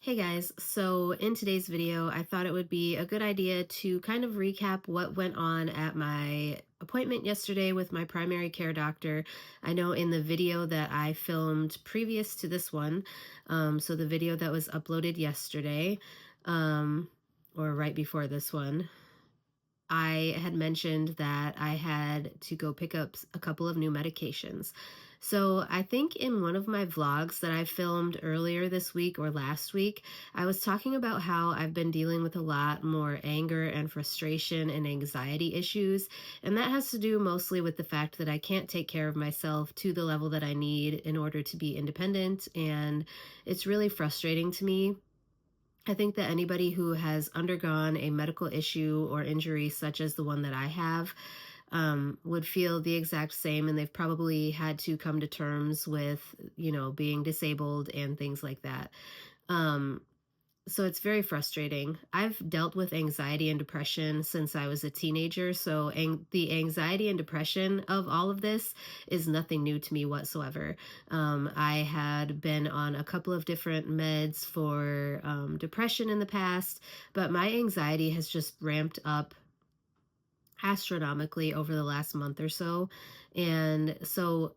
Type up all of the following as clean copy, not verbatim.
Hey guys, so in today's video, I thought it would be a good idea to kind of recap what went on at my appointment yesterday with my primary care doctor. I know in the video that I filmed previous to this one, so the video that was uploaded yesterday, um, or right before this one, I had mentioned that I had to go pick up a couple of new medications. So I think in one of my vlogs that I filmed earlier this week or last week, I was talking about how I've been dealing with a lot more anger and frustration and anxiety issues. And that has to do mostly with the fact that I can't take care of myself to the level that I need in order to be independent. And it's really frustrating to me. I think that anybody who has undergone a medical issue or injury, such as the one that I have, would feel the exact same. And they've probably had to come to terms with, being disabled and things like that. Um, so it's very frustrating. I've dealt with anxiety and depression since I was a teenager. So the anxiety and depression of all of this is nothing new to me whatsoever. I had been on a couple of different meds for depression in the past, but my anxiety has just ramped up astronomically over the last month or so. And so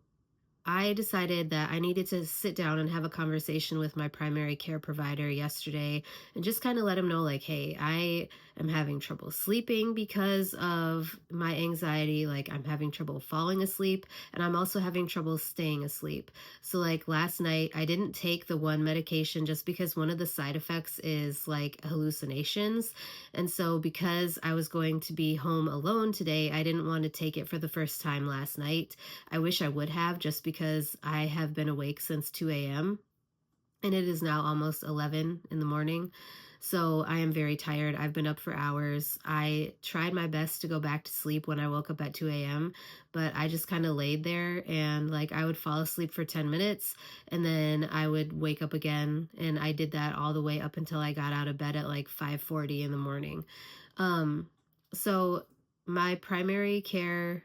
I decided that I needed to sit down and have a conversation with my primary care provider yesterday and just kind of let him know, like, hey, I am having trouble sleeping because of my anxiety. Like, I'm having trouble falling asleep and I'm also having trouble staying asleep. So, like, last night, I didn't take the one medication just because one of the side effects is like hallucinations. And so, because I was going to be home alone today, I didn't want to take it for the first time last night. I wish I would have, just because I have been awake since 2 a.m. and it is now almost 11 in the morning. So I am very tired. I've been up for hours. I tried my best to go back to sleep when I woke up at 2 a.m., but I just kind of laid there and like I would fall asleep for 10 minutes and then I would wake up again. And I did that all the way up until I got out of bed at like 5:40 in the morning. Um, so my primary care,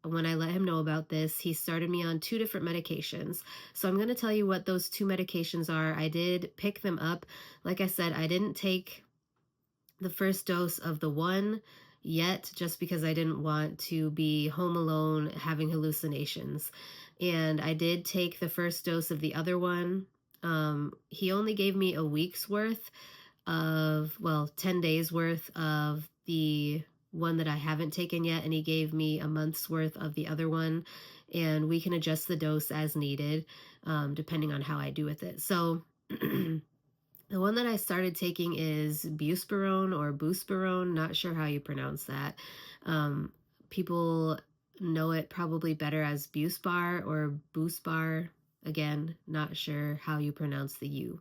when I let him know about this, he started me on two different medications. So I'm going to tell you what those two medications are. I did pick them up. Like I said, I didn't take the first dose of the one yet just because I didn't want to be home alone having hallucinations. And I did take the first dose of the other one. He only gave me a week's worth of, well, 10 days worth of the one that I haven't taken yet, and he gave me a month's worth of the other one, and we can adjust the dose as needed, depending on how I do with it. So the one that I started taking is buspirone or buspirone, not sure how you pronounce that. People know it probably better as Buspar or Buspar. Again, not sure how you pronounce the U.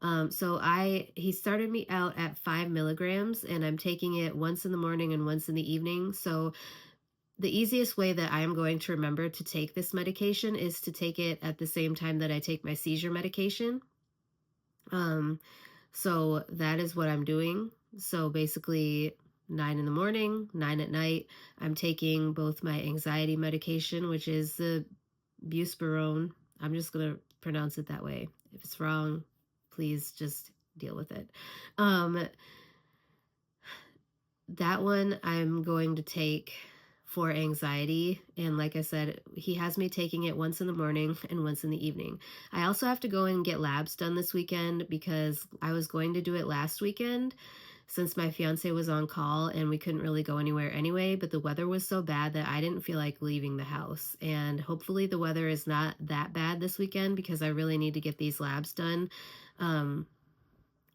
He started me out at 5 milligrams and I'm taking it once in the morning and once in the evening. So the easiest way that I am going to remember to take this medication is to take it at the same time that I take my seizure medication. So that is what I'm doing. So basically 9 in the morning, 9 at night, I'm taking both my anxiety medication, which is the buspirone. I'm just going to pronounce it that way. If it's wrong, please just deal with it. That one I'm going to take for anxiety. And like I said, he has me taking it once in the morning and once in the evening. I also have to go and get labs done this weekend because I was going to do it last weekend since my fiance was on call and we couldn't really go anywhere anyway, but the weather was so bad that I didn't feel like leaving the house. And hopefully the weather is not that bad this weekend because I really need to get these labs done.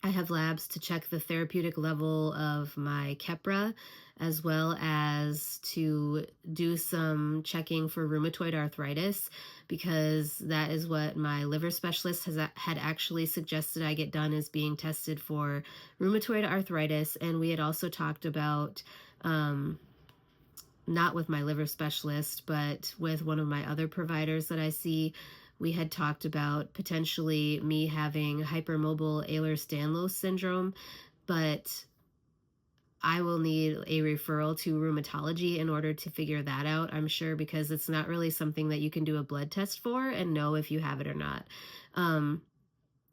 I have labs to check the therapeutic level of my Keppra, as well as to do some checking for rheumatoid arthritis, because that is what my liver specialist had actually suggested I get done, is being tested for rheumatoid arthritis. And we had also talked about, not with my liver specialist, but with one of my other providers that I see, we had talked about potentially me having hypermobile Ehlers-Danlos syndrome, but I will need a referral to rheumatology in order to figure that out, I'm sure, because it's not really something that you can do a blood test for and know if you have it or not.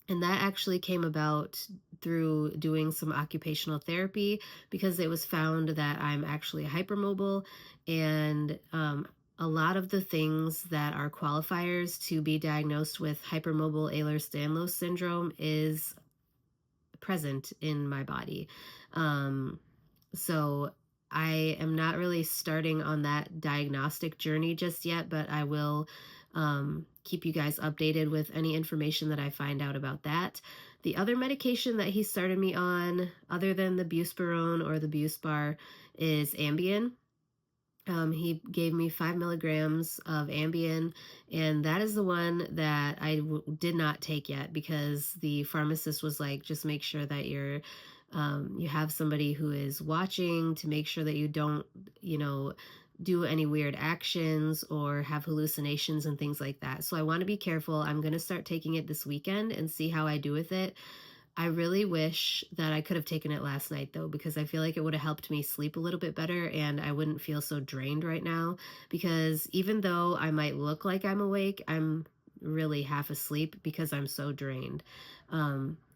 And that actually came about through doing some occupational therapy because it was found that I'm actually hypermobile. And a lot of the things that are qualifiers to be diagnosed with hypermobile Ehlers-Danlos syndrome is present in my body. Um, so I am not really starting on that diagnostic journey just yet, but I will keep you guys updated with any information that I find out about that. The other medication that he started me on, other than the buspirone or the Buspar, is Ambien. He gave me 5 milligrams of Ambien, and that is the one that did not take yet because the pharmacist was like, just make sure that you have somebody who is watching to make sure that you don't, you know, do any weird actions or have hallucinations and things like that. So I want to be careful. I'm going to start taking it this weekend and see how I do with it. I really wish that I could have taken it last night though, because I feel like it would have helped me sleep a little bit better and I wouldn't feel so drained right now. Because even though I might look like I'm awake, I'm really half asleep because I'm so drained.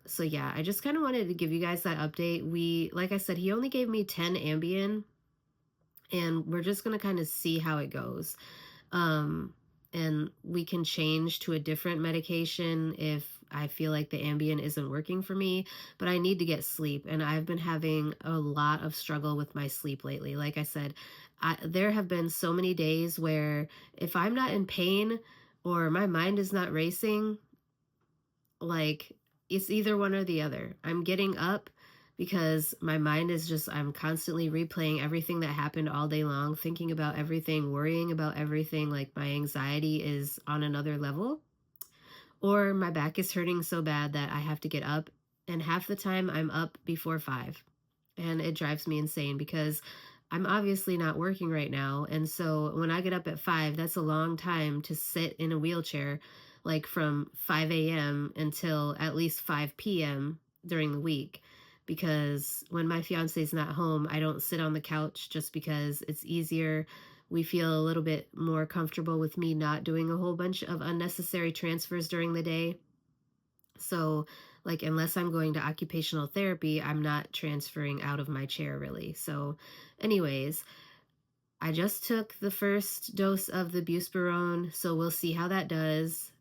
So yeah, I just kind of wanted to give you guys that update. Like I said, he only gave me 10 Ambien and we're just going to kind of see how it goes. Um, and we can change to a different medication if I feel like the Ambien isn't working for me, but I need to get sleep. And I've been having a lot of struggle with my sleep lately. Like I said, there have been so many days where if I'm not in pain or my mind is not racing, like it's either one or the other. I'm getting up because my mind is just, I'm constantly replaying everything that happened all day long, thinking about everything, worrying about everything. Like my anxiety is on another level, or my back is hurting so bad that I have to get up. And half the time I'm up before 5. And it drives me insane because I'm obviously not working right now. And so when I get up at 5, that's a long time to sit in a wheelchair, like from 5 a.m. until at least 5 p.m. during the week. Because when my fiance's not home, I don't sit on the couch just because it's easier. We feel a little bit more comfortable with me not doing a whole bunch of unnecessary transfers during the day. So, like, unless I'm going to occupational therapy, I'm not transferring out of my chair really. So, anyways, I just took the first dose of the buspirone, so we'll see how that does.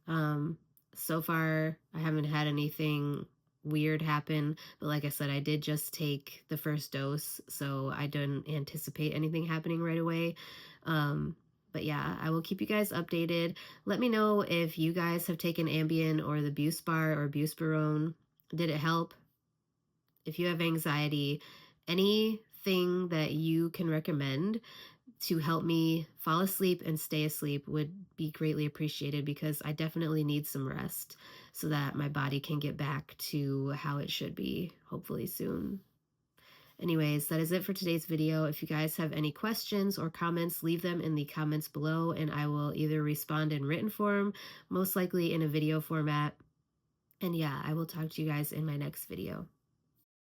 So far, I haven't had anything weird happen, but like I said, I did just take the first dose, so I don't anticipate anything happening right away. Um, but yeah, I will keep you guys updated. Let me know if you guys have taken Ambien or the Buspar or buspirone. Did it help? If you have anxiety, anything that you can recommend to help me fall asleep and stay asleep would be greatly appreciated because I definitely need some rest so that my body can get back to how it should be, hopefully soon. Anyways, that is it for today's video. If you guys have any questions or comments, leave them in the comments below and I will either respond in written form, most likely in a video format. And yeah, I will talk to you guys in my next video.